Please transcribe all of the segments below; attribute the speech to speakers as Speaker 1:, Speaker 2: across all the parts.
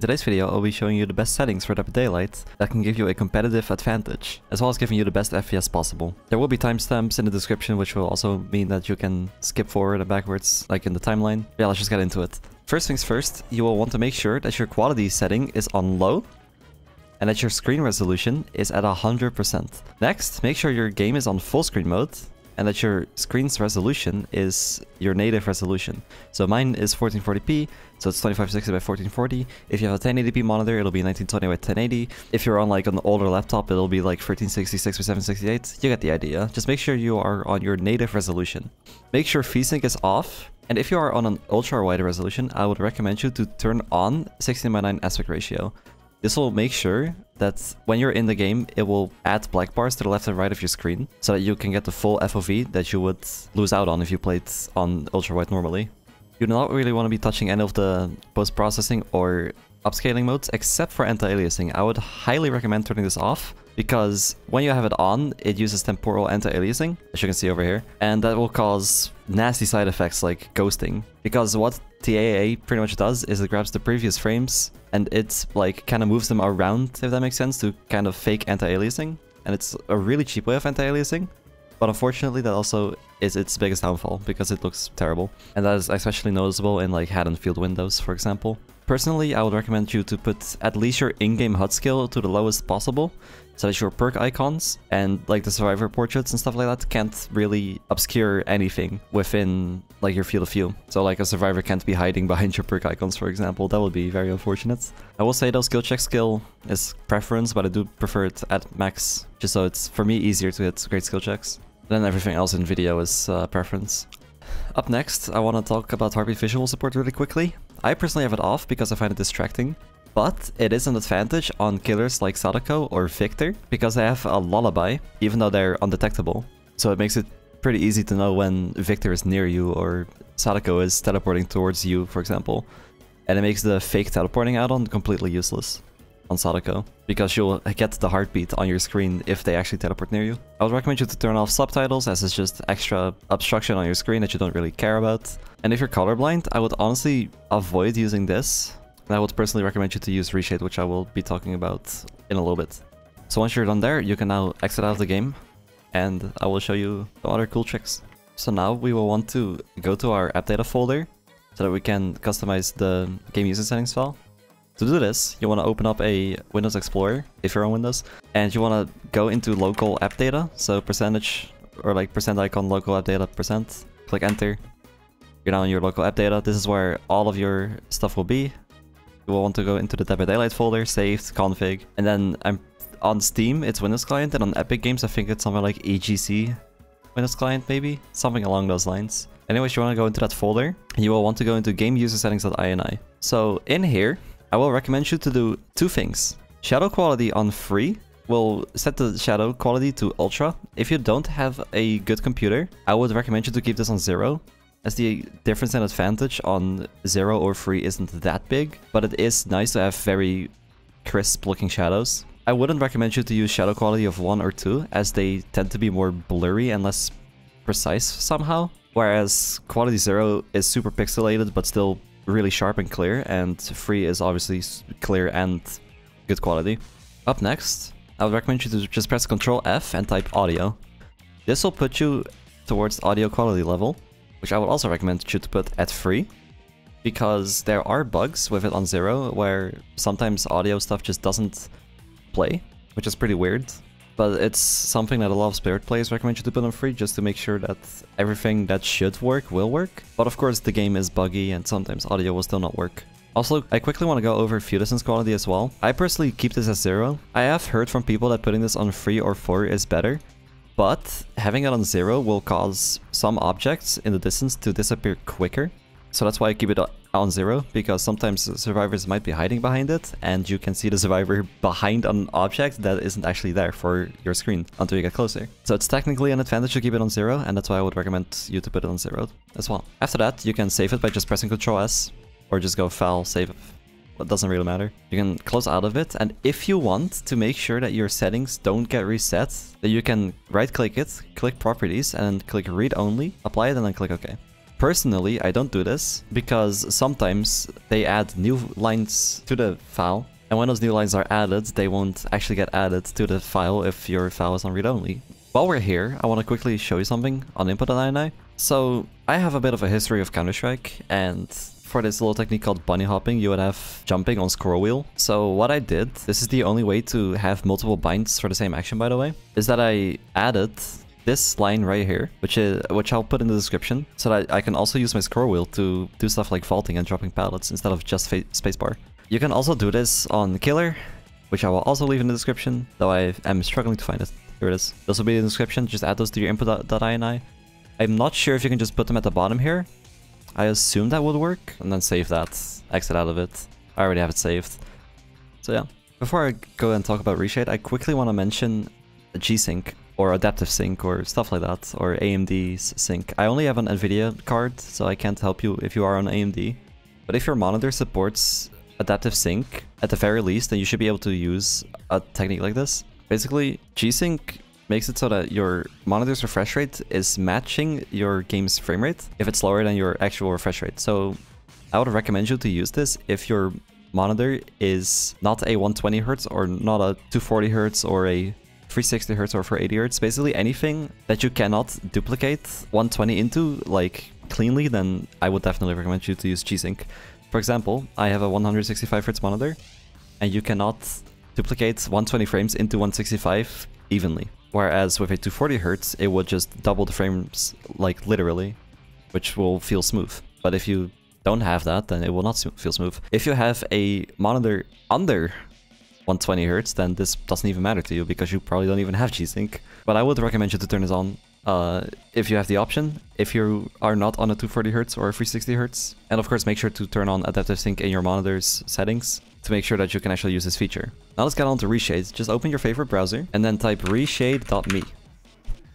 Speaker 1: today's video, I'll be showing you the best settings for DbD Light that can give you a competitive advantage, as well as giving you the best FPS possible. There will be timestamps in the description, which will also mean that you can skip forward and backwards, like in the timeline. Yeah, let's just get into it. First things first, you will want to make sure that your quality setting is on low, and that your screen resolution is at 100%. Next, make sure your game is on full screen mode, and that your screen's resolution is your native resolution. So mine is 1440p, so it's 2560 by 1440. If you have a 1080p monitor, it'll be 1920 by 1080. If you're on like an older laptop, it'll be like 1366 by 768. You get the idea. Just make sure you are on your native resolution. Make sure Freesync is off. And if you are on an ultra wide resolution, I would recommend you to turn on 16:9 aspect ratio. This will make sure that when you're in the game, it will add black bars to the left and right of your screen, so that you can get the full FOV that you would lose out on if you played on ultra-wide normally. You do not really want to be touching any of the post-processing or upscaling modes, except for anti-aliasing. I would highly recommend turning this off, because when you have it on, it uses temporal anti-aliasing, as you can see over here, and that will cause nasty side effects like ghosting. Because what TAA pretty much does is it grabs the previous frames and it like kind of moves them around, if that makes sense, to kind of fake anti-aliasing. And it's a really cheap way of anti-aliasing, but unfortunately that also is its biggest downfall because it looks terrible. And that is especially noticeable in like Haddonfield windows, for example. Personally, I would recommend you to put at least your in-game HUD scale to the lowest possible, so that your perk icons and like the survivor portraits and stuff like that can't really obscure anything within like your field of view. So like a survivor can't be hiding behind your perk icons, for example. That would be very unfortunate. I will say though, skill check skill is preference, but I do prefer it at max, just so it's for me easier to hit great skill checks. Then everything else in video is preference. Up next, I want to talk about heartbeat visual support really quickly. I personally have it off because I find it distracting, but it is an advantage on killers like Sadako or Victor, because they have a lullaby, even though they're undetectable. So it makes it pretty easy to know when Victor is near you or Sadako is teleporting towards you, for example. And it makes the fake teleporting add-on completely useless on Sadako, because you'll get the heartbeat on your screen if they actually teleport near you. I would recommend you to turn off subtitles, as it's just extra obstruction on your screen that you don't really care about. And if you're colorblind, I would honestly avoid using this. And I would personally recommend you to use Reshade, which I will be talking about in a little bit. So once you're done there, you can now exit out of the game, and I will show you some other cool tricks. So now we will want to go to our app data folder so that we can customize the game user settings file. To do this, you want to open up a Windows Explorer, if you're on Windows, and you want to go into local app data, so percentage, or like percent icon local app data percent, click enter. You're now in your local app data. This is where all of your stuff will be. You will want to go into the DbD Light folder, saved, config, and then on Steam, it's Windows Client, and on Epic Games, I think it's something like EGC Windows Client, maybe? Something along those lines. Anyways, you want to go into that folder, and you will want to go into GameUserSettings.ini. So in here, I will recommend you to do two things. Shadow quality on free will set the shadow quality to ultra. If you don't have a good computer, I would recommend you to keep this on 0, as the difference in advantage on 0 or free isn't that big, but it is nice to have very crisp looking shadows. I wouldn't recommend you to use shadow quality of 1 or 2, as they tend to be more blurry and less precise somehow, whereas quality 0 is super pixelated but still really sharp and clear, and free is obviously clear and good quality. Up next, I would recommend you to just press Ctrl F and type audio. This will put you towards audio quality level, which I would also recommend you to put at free, because there are bugs with it on 0 where sometimes audio stuff just doesn't play, which is pretty weird. But it's something that a lot of Spirit players recommend you to put on free, just to make sure that everything that should work will work. But of course the game is buggy and sometimes audio will still not work. Also, I quickly want to go over view distance quality as well. I personally keep this as 0. I have heard from people that putting this on 3 or 4 is better, but having it on 0 will cause some objects in the distance to disappear quicker. So that's why I keep it on 0, because sometimes survivors might be hiding behind it, and you can see the survivor behind an object that isn't actually there for your screen until you get closer. So it's technically an advantage to keep it on 0, and that's why I would recommend you to put it on 0 as well. After that, you can save it by just pressing Ctrl S, or just go File, Save. It doesn't really matter. You can close out of it, and if you want to make sure that your settings don't get reset, then you can right-click it, click Properties, and click Read Only, apply it, and then click OK. Personally, I don't do this because sometimes they add new lines to the file, and when those new lines are added, they won't actually get added to the file if your file is on read-only. While we're here, I want to quickly show you something on Input.ini. So I have a bit of a history of Counter-Strike, and for this little technique called bunny hopping, you would have jumping on scroll wheel. So what I did, this is the only way to have multiple binds for the same action, by the way, is that I added this line right here, which I'll put in the description, so that I can also use my scroll wheel to do stuff like vaulting and dropping pallets instead of just spacebar. You can also do this on Killer, which I will also leave in the description, though I am struggling to find it. Here it is. This will be in the description. Just add those to your Input.ini. I'm not sure if you can just put them at the bottom here. I assume that would work, and then save that, exit out of it. I already have it saved. So yeah. Before I go and talk about Reshade, I quickly want to mention G-Sync, or Adaptive Sync, or stuff like that, or AMD's Sync. I only have an NVIDIA card, so I can't help you if you are on AMD. But if your monitor supports Adaptive Sync, at the very least, then you should be able to use a technique like this. Basically, G-Sync makes it so that your monitor's refresh rate is matching your game's frame rate if it's lower than your actual refresh rate. So I would recommend you to use this if your monitor is not a 120Hz or not a 240Hz or a 360Hz or 480Hz. Basically anything that you cannot duplicate 120 into like cleanly, then I would definitely recommend you to use G-Sync. For example, I have a 165Hz monitor and you cannot duplicate 120 frames into 165 evenly. Whereas with a 240Hz, it would just double the frames, like literally, which will feel smooth. But if you don't have that, then it will not feel smooth. If you have a monitor under 120Hz, then this doesn't even matter to you because you probably don't even have G-Sync. But I would recommend you to turn this on if you have the option, if you are not on a 240Hz or a 360Hz. And of course, make sure to turn on Adaptive Sync in your monitor's settings to make sure that you can actually use this feature. Now let's get on to Reshade. Just open your favorite browser and then type reshade.me.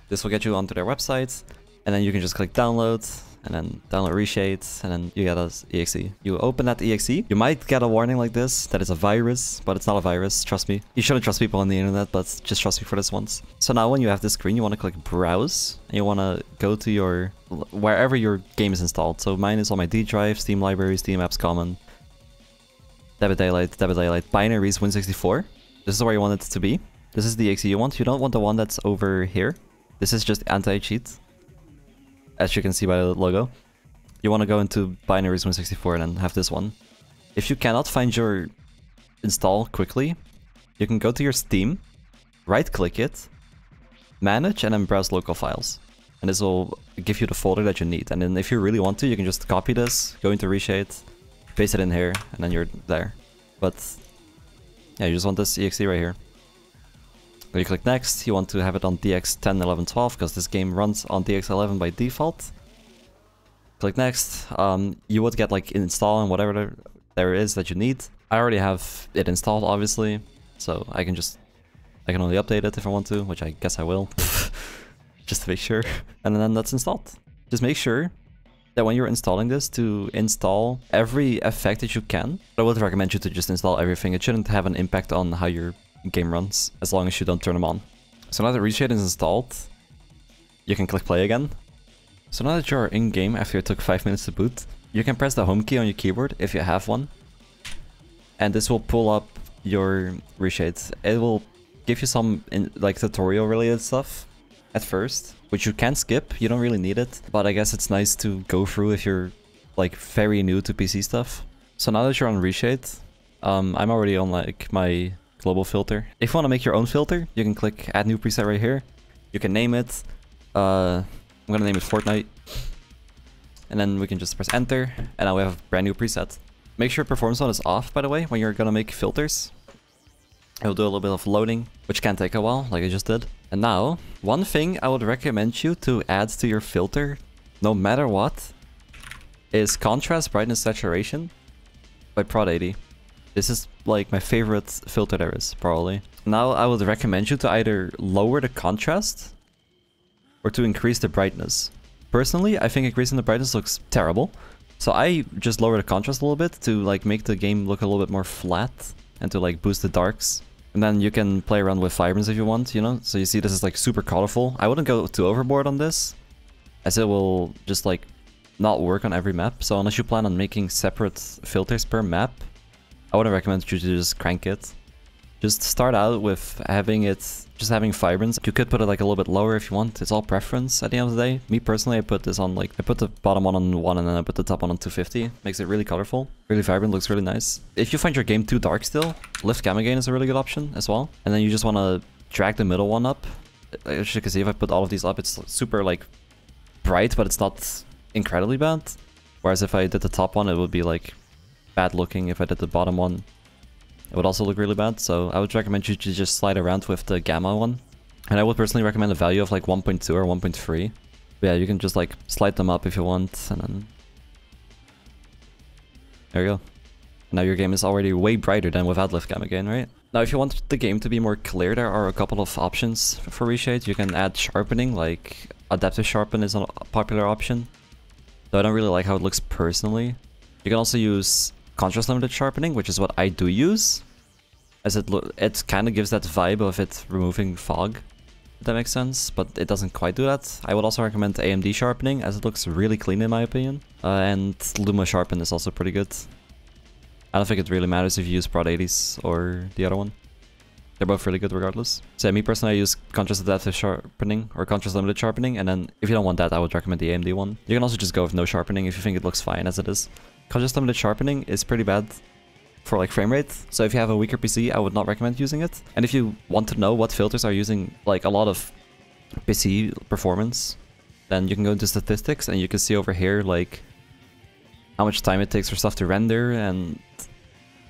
Speaker 1: This will get you onto their website, and then you can just click download and then download Reshade, and then you get an exe. You open that exe, you might get a warning like this that it's a virus, but it's not a virus, trust me. You shouldn't trust people on the internet, but just trust me for this once. So now when you have this screen, you want to click browse, and you want to go to your wherever your game is installed. So mine is on my D drive, Steam library, Steam apps common, DbD, binaries, Win64. This is where you want it to be. This is the exe you want. You don't want the one that's over here. This is just anti-cheat, as you can see by the logo. You want to go into binaries Win64 and then have this one. If you cannot find your install quickly, you can go to your Steam, right-click it, manage, and then browse local files. And this will give you the folder that you need. And then if you really want to, you can just copy this, go into Reshade, paste it in here, and then you're there. But yeah, you just want this exe right here. When you click next, you want to have it on DX10, 11, 12, because this game runs on DX11 by default. Click next. You would get like install and whatever there is that you need. I already have it installed, obviously, so I can only update it if I want to, which I guess I will, just to make sure. And then that's installed. Just make sure that when you're installing this, to install every effect that you can. I would recommend you to just install everything. It shouldn't have an impact on how your game runs, as long as you don't turn them on. So now that Reshade is installed, you can click play again. So now that you're in game after it took 5 minutes to boot, you can press the home key on your keyboard if you have one, and this will pull up your Reshade. It will give you some like tutorial related stuff at first, which you can skip. You don't really need it, but I guess it's nice to go through if you're like very new to PC stuff. So now that you're on Reshade, I'm already on like my global filter. If you want to make your own filter, you can click add new preset right here. You can name it. I'm gonna name it Fortnite. And then we can just press enter, and now we have a brand new preset. Make sure performance mode is off, by the way, when you're gonna make filters. It will do a little bit of loading, which can take a while, like I just did. And now, one thing I would recommend you to add to your filter, no matter what, is contrast, brightness, saturation by Prod 80. This is like my favorite filter there is, probably. Now I would recommend you to either lower the contrast or to increase the brightness. Personally, I think increasing the brightness looks terrible. So I just lower the contrast a little bit to like make the game look a little bit more flat and to like boost the darks. And then you can play around with vibrance if you want, you know? So you see this is like super colorful. I wouldn't go too overboard on this, as it will just like not work on every map. So unless you plan on making separate filters per map, I wouldn't recommend you to just crank it. Just start out with having it, just having vibrance. You could put it like a little bit lower if you want. It's all preference at the end of the day. Me personally, I put this on like, I put the bottom one on 1 and then I put the top one on 250. Makes it really colorful, really vibrant, looks really nice. If you find your game too dark still, lift gamma gain is a really good option as well. And then you just want to drag the middle one up. As you can see, if I put all of these up, it's super like bright, but it's not incredibly bad. Whereas if I did the top one, it would be like bad looking. If I did the bottom one, it would also look really bad. So I would recommend you to just slide around with the gamma one. And I would personally recommend a value of like 1.2 or 1.3. But yeah, you can just like slide them up if you want, and then there you go. Now your game is already way brighter than without lift gamma gain, right? Now if you want the game to be more clear, there are a couple of options for Reshade. You can add sharpening, like adaptive sharpen is a popular option. Though I don't really like how it looks personally. You can also use contrast limited sharpening, which is what I do use, as it kind of gives that vibe of it removing fog, if that makes sense, but it doesn't quite do that. I would also recommend AMD sharpening, as it looks really clean in my opinion, and Luma sharpen is also pretty good. I don't think it really matters if you use Prod 80s or the other one. They're both really good regardless. So yeah, me personally, I use contrast adaptive sharpening or contrast limited sharpening, and then if you don't want that, I would recommend the AMD one. You can also just go with no sharpening if you think it looks fine as it is. Contrast limited sharpening is pretty bad for like frame rate, so if you have a weaker PC, I would not recommend using it. And if you want to know what filters are using like a lot of PC performance, then you can go into statistics and you can see over here like how much time it takes for stuff to render, and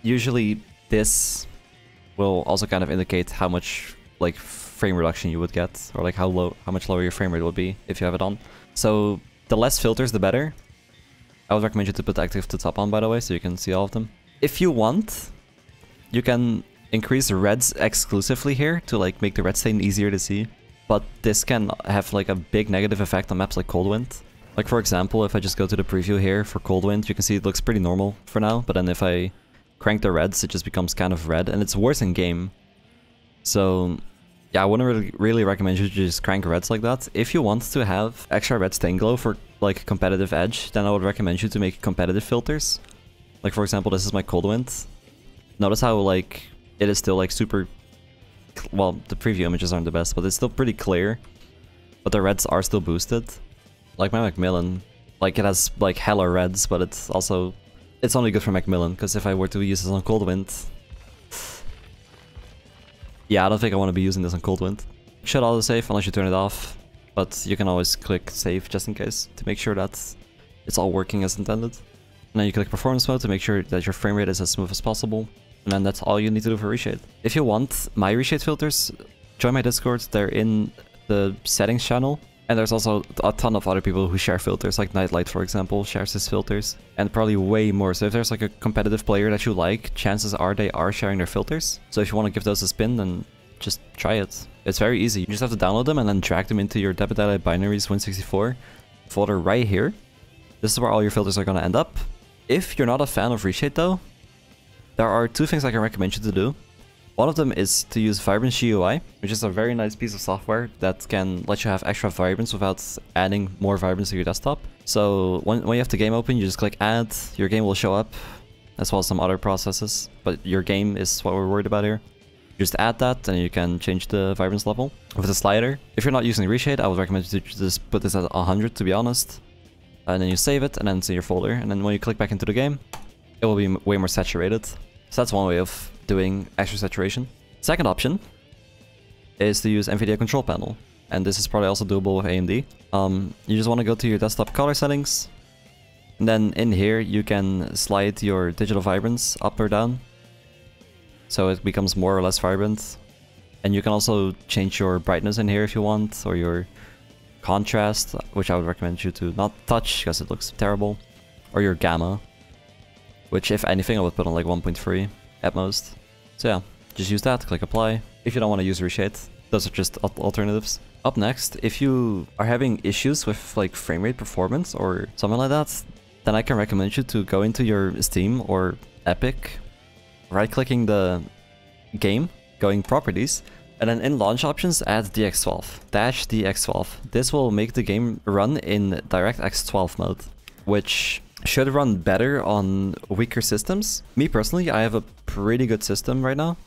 Speaker 1: usually this will also kind of indicate how much like frame reduction you would get, or like how much lower your frame rate will be if you have it on. So the less filters, the better. I would recommend you to put active to top on, by the way, so you can see all of them. If you want, you can increase reds exclusively here to like make the red stain easier to see. But this can have like a big negative effect on maps like Coldwind. Like for example, if I just go to the preview here for Coldwind, you can see it looks pretty normal for now. But then if I crank the reds, it just becomes kind of red, and it's worse in game. So yeah, I wouldn't really recommend you to just crank reds like that. If you want to have extra red stain glow for like competitive edge, then I would recommend you to make competitive filters. Like for example, this is my Coldwind. Notice how like it is still like super, well, the preview images aren't the best, but it's still pretty clear. But the reds are still boosted. Like my Macmillan, like it has like hella reds, but it's also, it's only good for Macmillan, because if I were to use this on Coldwind, yeah, I don't think I want to be using this on Coldwind. Should autosave unless you turn it off, but you can always click save just in case to make sure that it's all working as intended. And then you click performance mode to make sure that your frame rate is as smooth as possible. And then that's all you need to do for Reshade. If you want my Reshade filters, join my Discord. They're in the settings channel. And there's also a ton of other people who share filters, like Nightlight, for example, shares his filters. And probably way more. So if there's like a competitive player that you like, chances are they are sharing their filters. So if you want to give those a spin, then just try it. It's very easy. You just have to download them and then drag them into your DbD binaries Win64 folder right here. This is where all your filters are going to end up. If you're not a fan of Reshade though, there are two things I can recommend you to do. One of them is to use VibranceGUI, which is a very nice piece of software that can let you have extra vibrance without adding more vibrance to your desktop. So when you have the game open, you just click add, your game will show up, as well as some other processes, but your game is what we're worried about here. You just add that and you can change the vibrance level with the slider. If you're not using Reshade, I would recommend you to just put this at 100 to be honest. And then you save it and then it's in your folder. And then when you click back into the game, it will be way more saturated. So that's one way of doing extra saturation. Second option is to use NVIDIA control panel. And this is probably also doable with AMD. You just want to go to your desktop color settings. And then in here, you can slide your digital vibrance up or down, so it becomes more or less vibrant. And you can also change your brightness in here if you want, or your contrast, which I would recommend you to not touch because it looks terrible, or your gamma, which if anything I would put on like 1.3 at most. So yeah, just use that, click apply. If you don't want to use Reshade, those are just alternatives. Up next, if you are having issues with like frame rate performance or something like that, then I can recommend you to go into your Steam or Epic, right clicking the game, going properties, and then in launch options add DX12, -DX12. This will make the game run in DirectX 12 mode. which should run better on weaker systems. Me personally, I have a pretty good system right now,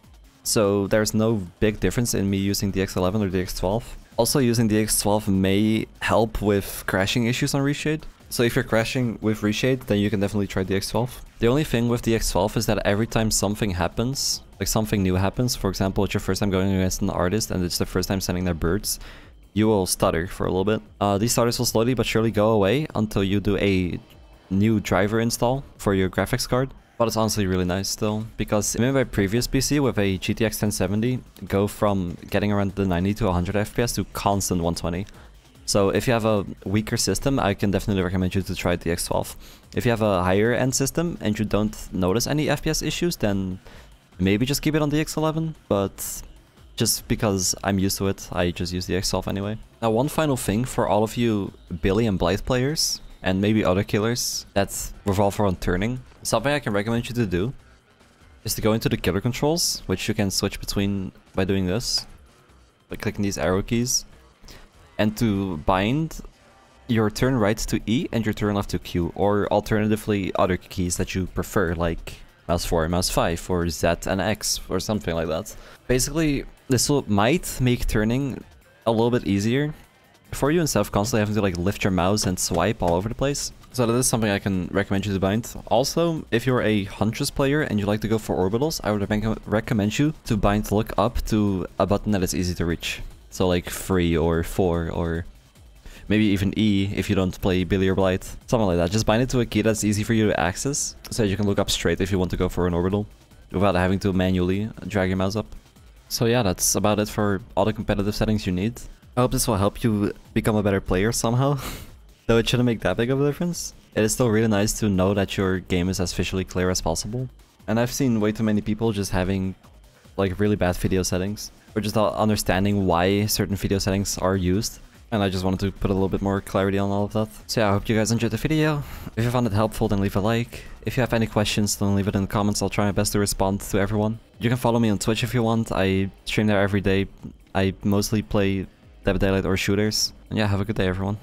Speaker 1: so there's no big difference in me using DX11 or DX12. Also, using DX12 may help with crashing issues on Reshade. So if you're crashing with Reshade, then you can definitely try DX12. The only thing with DX12 is that every time something happens, like something new happens, for example, it's your first time going against an artist and it's the first time sending their birds, you will stutter for a little bit. These stutters will slowly but surely go away until you do a new driver install for your graphics card. But it's honestly really nice still, because even my previous PC with a GTX 1070 go from getting around the 90 to 100 FPS to constant 120. So if you have a weaker system, I can definitely recommend you to try DX12. If you have a higher end system and you don't notice any FPS issues, then maybe just keep it on DX11, but just because I'm used to it, I just use DX12 anyway. Now, one final thing for all of you Billy and Blight players, and maybe other killers that revolve around turning, something I can recommend you to do is to go into the killer controls, which you can switch between by doing this, by clicking these arrow keys, and to bind your turn right to E and your turn left to Q, or alternatively other keys that you prefer, like mouse 4 and mouse 5, or Z and X, or something like that. Basically, this might make turning a little bit easier for you instead of constantly having to like lift your mouse and swipe all over the place. So that is something I can recommend you to bind. Also, if you're a Huntress player and you like to go for orbitals, I would recommend you to bind look up to a button that is easy to reach. So like 3 or 4 or maybe even E if you don't play Billy or Blight. Something like that. Just bind it to a key that's easy for you to access so you can look up straight if you want to go for an orbital without having to manually drag your mouse up. So yeah, that's about it for all the competitive settings you need. I hope this will help you become a better player somehow. Though it shouldn't make that big of a difference. It is still really nice to know that your game is as visually clear as possible. And I've seen way too many people just having like really bad video settings, or just not understanding why certain video settings are used. And I just wanted to put a little bit more clarity on all of that. So yeah, I hope you guys enjoyed the video. If you found it helpful, then leave a like. If you have any questions, then leave it in the comments. I'll try my best to respond to everyone. You can follow me on Twitch if you want. I stream there every day. I mostly play Dead by Daylight or shooters. And yeah, have a good day everyone.